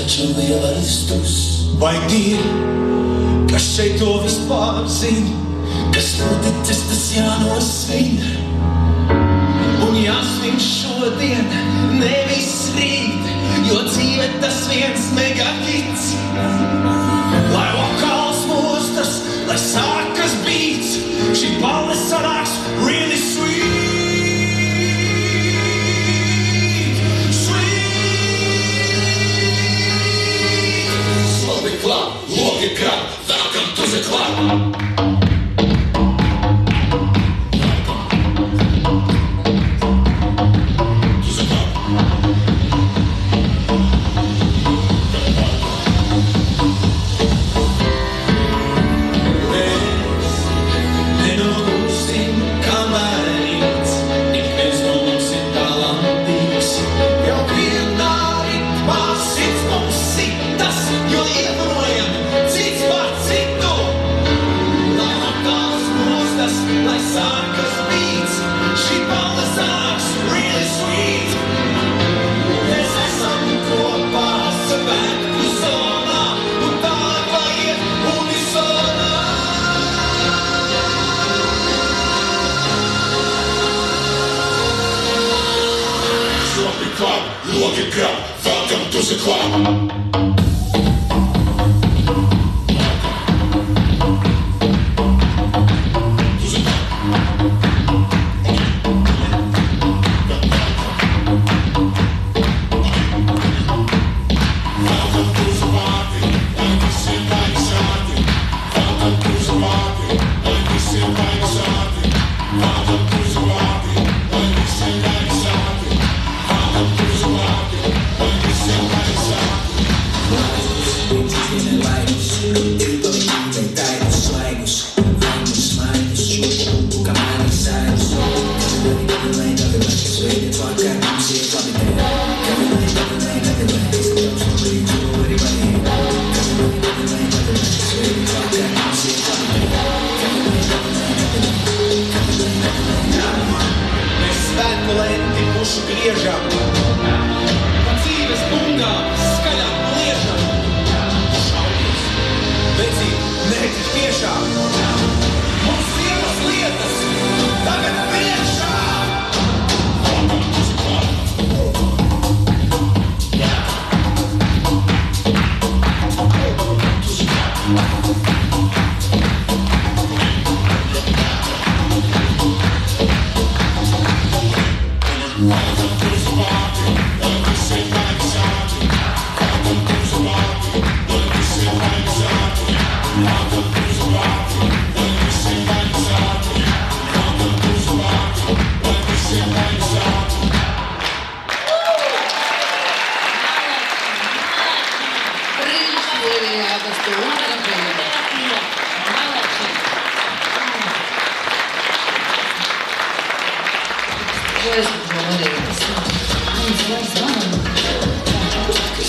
taču lielais tus. Vai tie, kas šeit to vispār zina, kas noticis, tas jānosvin. Un jāsvin šodien, nevis rīt, jo dzīve tas viens megahits. Lai vokāls mostas, lai sākas beats, šī balve sanāks really sweet. Club, logika, welcome to the club. Logika, welcome to the club. Wow.